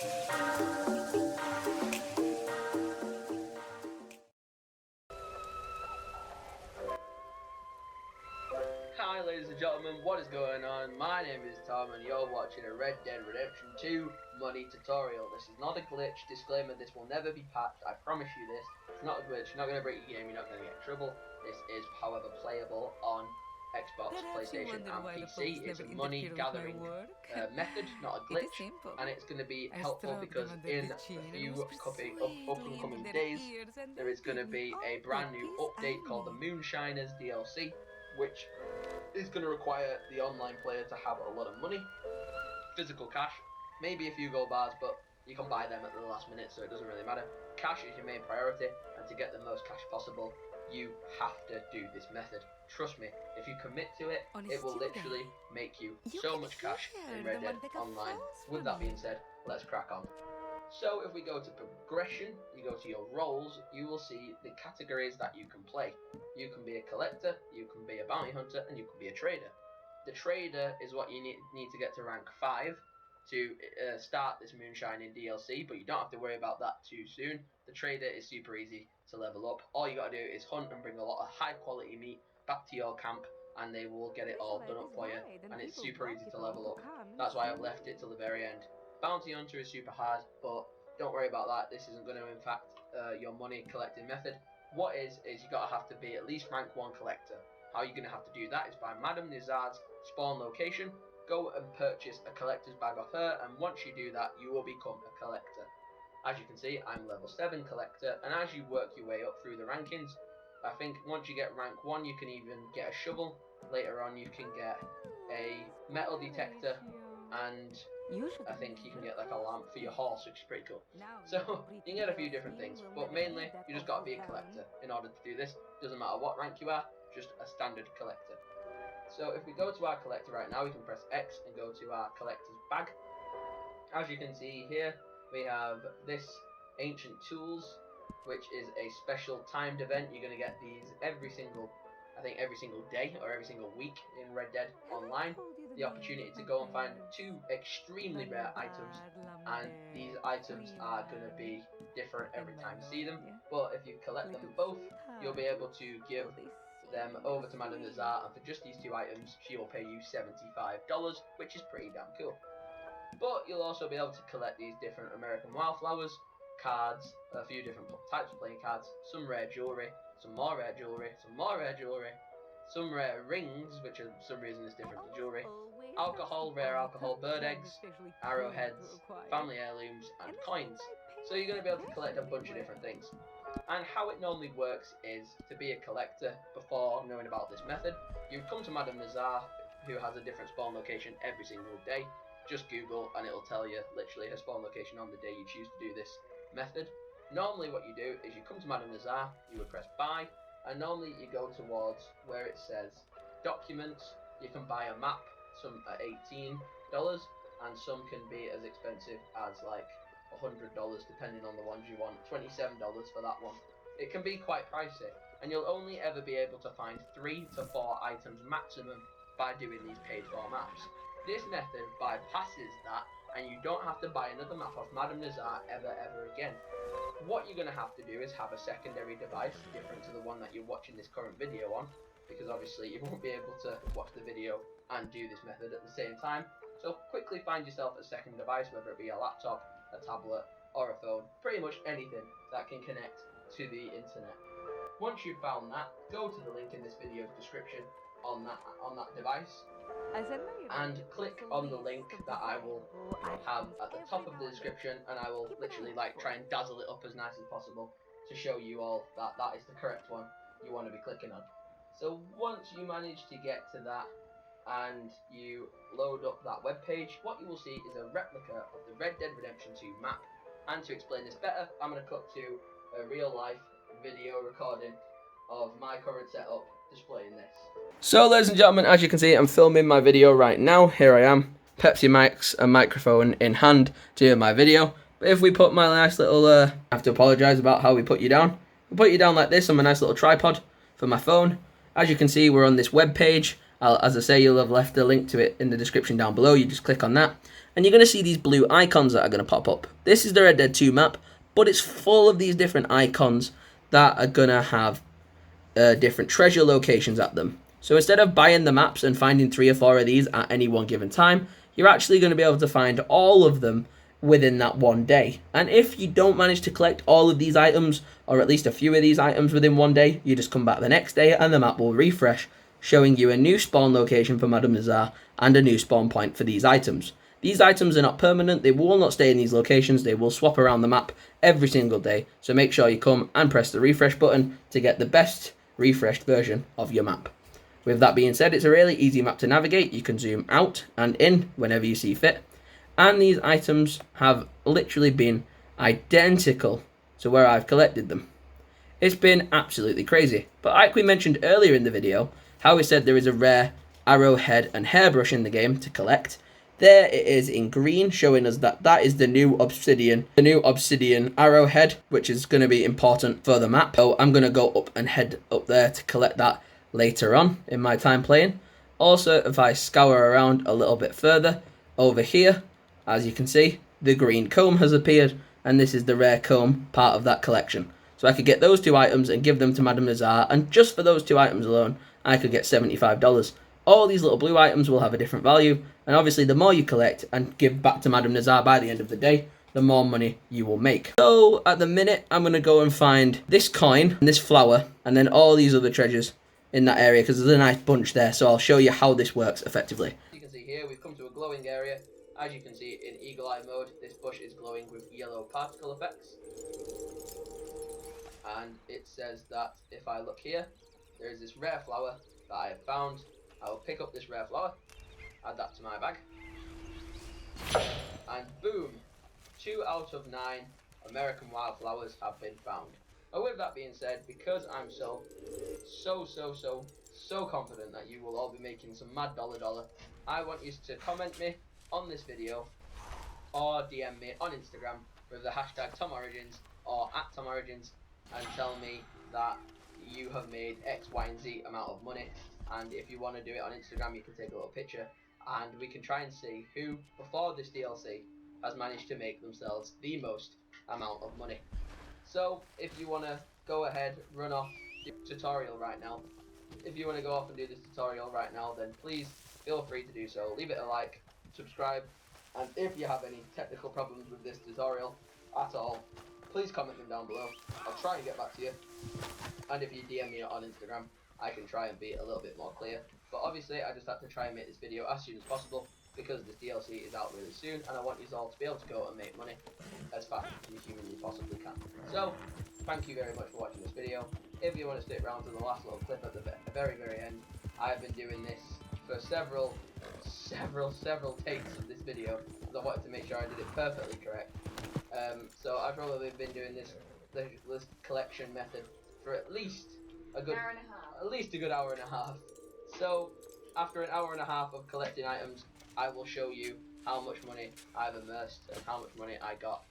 Hi ladies and gentlemen, what is going on? My name is Tom and you're watching a Red Dead Redemption 2 money tutorial. This is not a glitch, disclaimer, this will never be patched, I promise you this. It's not a glitch, you're not going to break your game, you're not going to get in trouble. This is however playable on Xbox, PlayStation and PC. It's a money gathering method, not a glitch, and it's going to be helpful because in a few upcoming days there is going to be a brand new update called the Moonshiners DLC, which is going to require the online player to have a lot of money, physical cash, maybe a few gold bars, but you can buy them at the last minute, so it doesn't really matter. Cash is your main priority, and to get the most cash possible, you have to do this method. Trust me, if you commit to it, it will literally make you so much cash in Red Dead Online. With that being said, let's crack on. So if we go to progression, you go to your roles, you will see the categories that you can play. You can be a collector, you can be a bounty hunter, and you can be a trader. The trader is what you need to get to rank 5 to start this Moonshining DLC, but you don't have to worry about that too soon. The trader is super easy to level up. All you gotta do is hunt and bring a lot of high quality meat back to your camp, and they will get it all done up for you, and it's super easy to level up. That's why I've left it till the very end. Bounty hunter is super hard, but don't worry about that. This isn't going to impact your money collecting method. What is you gotta have to be at least rank 1 collector. How you're going to have to do that is by Madame Nizar's spawn location. Go and purchase a collector's bag off her, and once you do that, you will become a collector. As you can see, I'm level 7 collector, and as you work your way up through the rankings, I think once you get rank 1, you can even get a shovel. Later on, you can get a metal detector, and I think you can get like a lamp for your horse, which is pretty cool. So you can get a few different things, but mainly you just got to be a collector in order to do this. Doesn't matter what rank you are, just a standard collector. So if we go to our collector right now, we can press X and go to our collector's bag. As you can see here, we have this ancient tools, which is a special timed event. You're going to get these every single day or every single week in Red Dead Online. The opportunity to go and find 2 extremely rare items, and these items are going to be different every time you see them, but if you collect them both, you'll be able to give them over to Madame Nazar, and for just these 2 items, she will pay you $75, which is pretty damn cool. But you'll also be able to collect these different American wildflowers, cards, a few different types of playing cards, some rare jewellery, some more rare jewellery, some more rare jewellery, some rare rings, which for some reason is different to jewellery, alcohol, rare alcohol, bird eggs, arrowheads, family heirlooms, and coins. So you're going to be able to collect a bunch of different things. And how it normally works is, to be a collector, before knowing about this method, you come to Madame Nazar, who has a different spawn location every single day. Just Google and it'll tell you literally her spawn location on the day you choose to do this method. Normally what you do is you come to Madame Nazar, you would press buy, and normally you go towards where it says documents. You can buy a map, some at $18, and some can be as expensive as like $100 depending on the ones you want, $27 for that one. It can be quite pricey, and you'll only ever be able to find 3 to 4 items maximum by doing these paid for maps. This method bypasses that, and you don't have to buy another map off Madame Nazar ever again. What you're going to have to do is have a secondary device different to the one that you're watching this current video on, because obviously you won't be able to watch the video and do this method at the same time. So quickly find yourself a second device, whether it be a laptop, a tablet, or a phone, pretty much anything that can connect to the internet. Once you've found that, go to the link in this video's description on that device, and click on the link that I will have at the top of the description, and I will literally like try and dazzle it up as nice as possible to show you all that that is the correct one you want to be clicking on. So once you manage to get to that and you load up that web page, what you will see is a replica of the Red Dead Redemption 2 map. And to explain this better, I'm going to cut to a real life video recording of my current setup displaying this. So ladies and gentlemen, as you can see, I'm filming my video right now. Here I am, Pepsi Max and microphone in hand to do my video. But if we put my nice little, I have to apologise about how we put you down. We put you down like this on my nice little tripod for my phone. As you can see, we're on this web page, As I say, you'll have left a link to it in the description down below. You just click on that, and you're going to see these blue icons that are going to pop up. This is the Red Dead 2 map, but it's full of these different icons that are going to have different treasure locations at them. So instead of buying the maps and finding 3 or 4 of these at any one given time, you're actually going to be able to find all of them within that one day. And if you don't manage to collect all of these items, or at least a few of these items within one day, you just come back the next day and the map will refresh, showing you a new spawn location for Madame Nazar and a new spawn point for these items. These items are not permanent, they will not stay in these locations, they will swap around the map every single day, so make sure you come and press the refresh button to get the best refreshed version of your map. With that being said, it's a really easy map to navigate. You can zoom out and in whenever you see fit, and these items have literally been identical to where I've collected them. It's been absolutely crazy. But like we mentioned earlier in the video, how we said there is a rare arrowhead and hairbrush in the game to collect. There it is in green, showing us that that is the new obsidian arrowhead, which is going to be important for the map. So I'm going to go up and head up there to collect that later on in my time playing. Also, if I scour around a little bit further, over here, as you can see, the green comb has appeared, and this is the rare comb part of that collection. So I could get those 2 items and give them to Madame Nazar, and just for those 2 items alone, I could get $75. All these little blue items will have a different value, and obviously the more you collect and give back to Madame Nazar by the end of the day, the more money you will make. So at the minute, I'm going to go and find this coin, and this flower, and then all these other treasures in that area, because there's a nice bunch there, so I'll show you how this works effectively. As you can see here, we've come to a glowing area. As you can see in eagle eye mode, this bush is glowing with yellow particle effects. And it says that if I look here, there is this rare flower that I have found. I will pick up this rare flower, add that to my bag, and boom, 2 out of 9 American wildflowers have been found. And with that being said, because I'm so confident that you will all be making some mad dollar, I want you to comment me on this video or DM me on Instagram with the hashtag TomOrigins or @TomOrigins and tell me that you have made X, Y, and Z amount of money. And if you want to do it on Instagram, you can take a little picture and we can try and see who, before this DLC, has managed to make themselves the most amount of money. So if you want to go ahead, run off the tutorial right now. If you want to go off and do this tutorial right now, then please feel free to do so. Leave it a like, subscribe, and if you have any technical problems with this tutorial at all, please comment them down below. I'll try and get back to you. And if you DM me on Instagram, I can try and be a little bit more clear. But obviously, I just had to try and make this video as soon as possible because this DLC is out really soon, and I want you all to be able to go and make money as fast as you humanly possibly can. So, thank you very much for watching this video. If you want to stick around to the last little clip at the very end, I've been doing this for several takes of this video because I wanted to make sure I did it perfectly correct. So I've probably been doing this collection method for at least a good hour and a half. So after an hour and a half of collecting items, I will show you how much money I've immersed and how much money I got.